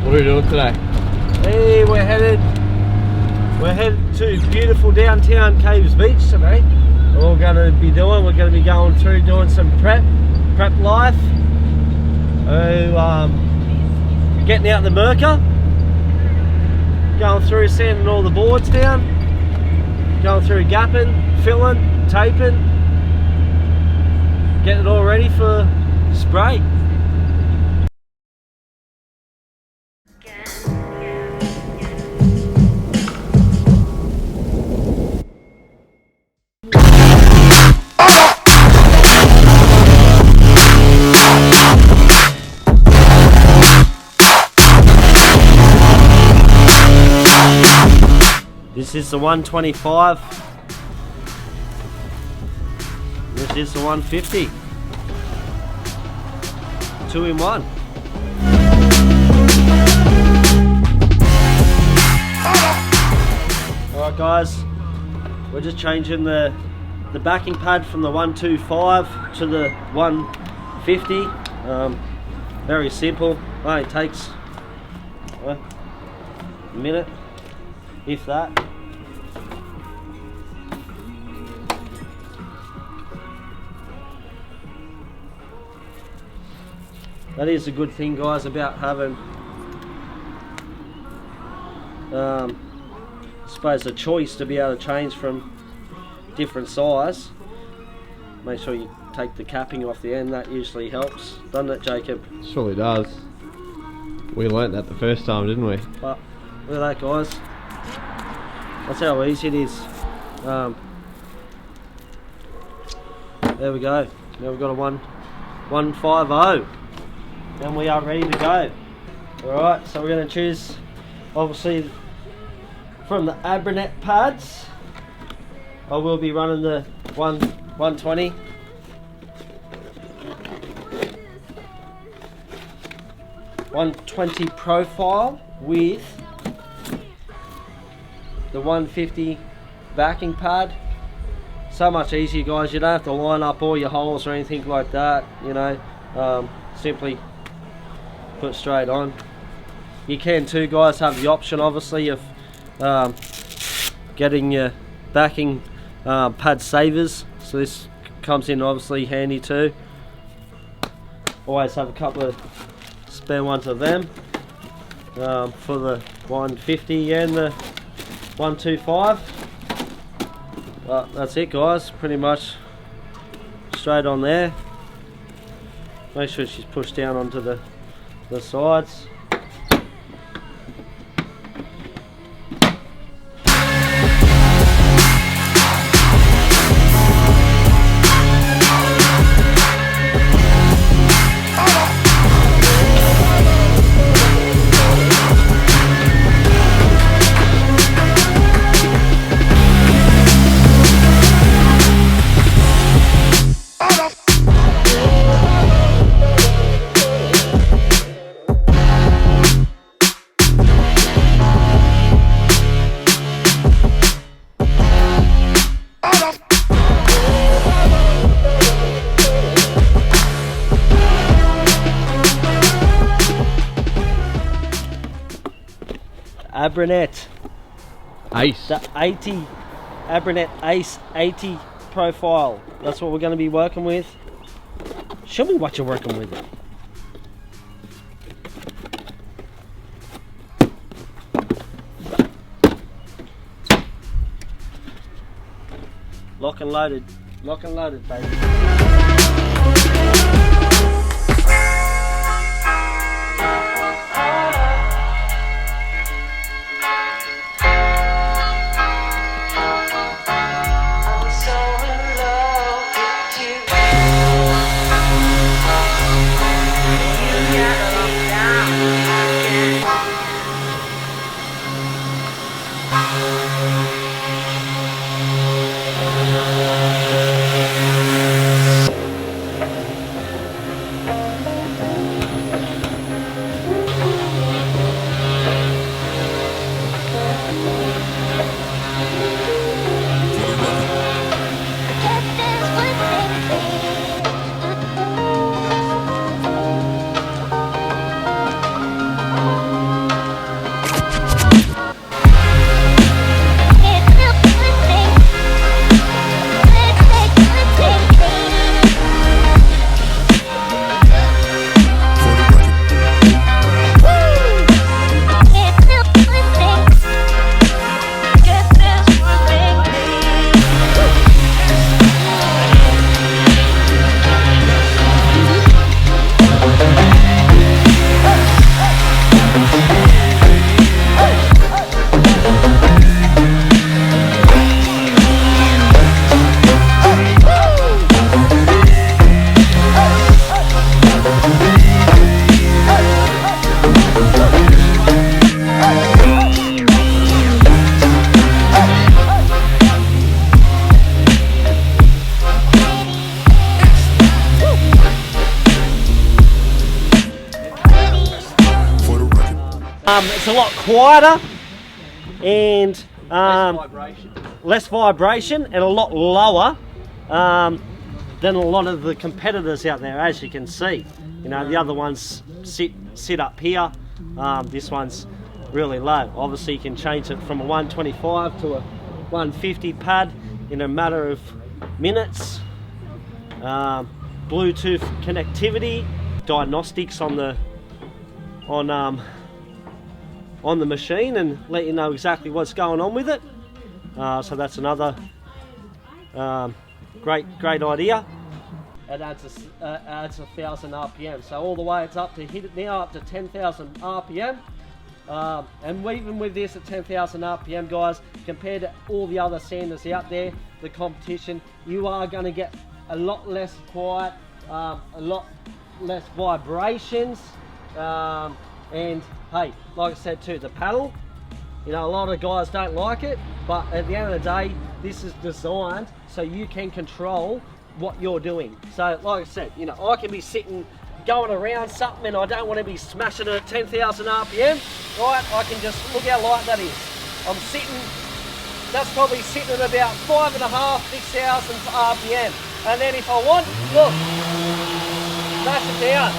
What are we doing today? Hey, we're headed to beautiful downtown Caves Beach today. We're going to be going through doing some prep life. Getting out the Mirka, going through sanding all the boards down, going through gapping, filling, taping, getting it all ready for spray. This is the 125. This is the 150. 2 in 1. Alright guys, we're just changing the backing pad from the 125 to the 150. Very simple. Only takes a minute, if that. That is a good thing, guys, about having I suppose a choice to be able to change from different size. Make sure you take the capping off the end. That usually helps, doesn't it, Jacob? Surely does. We learnt that the first time, didn't we? But look at that, guys. That's how easy it is. There we go. Now we've got a 150. And we are ready to go. Alright, so we're going to choose, obviously, from the Abranet pads. I will be running the 120. .120 profile with the 150 backing pad. So much easier, guys. You don't have to line up all your holes or anything like that, you know. Simply put straight on. You can too, guys, have the option obviously of getting your backing pad savers, so this comes in obviously handy too. Always have a couple of spare ones of them for the 150 and the 125. But that's it, guys, pretty much straight on there. Make sure she's pushed down onto the sides. Abranet Ace. The 80 Abranet Ace 80 profile. That's what we're going to be working with. Show me what you're working with. Lock and loaded, baby. It's a lot quieter and less vibration and a lot lower than a lot of the competitors out there, as you can see. You know, the other ones sit up here. This one's really low. Obviously you can change it from a 125 to a 150 pad in a matter of minutes. Bluetooth connectivity, diagnostics on the machine, and let you know exactly what's going on with it. So that's another great idea. It adds 1,000 RPM, so all the way it's up to hit it now up to 10,000 RPM. And even with this at 10,000 RPM, guys, compared to all the other sanders out there, the competition, you are going to get a lot less quiet, a lot less vibrations, and hey, like I said too, the paddle, you know, a lot of guys don't like it, but at the end of the day, this is designed so you can control what you're doing. So like I said, you know, I can be sitting going around something and I don't want to be smashing it at 10,000 RPM, right? I can just, look how light that is. I'm sitting, that's probably sitting at about 5,500, 6,000 RPM. And then if I want, look, smash it down.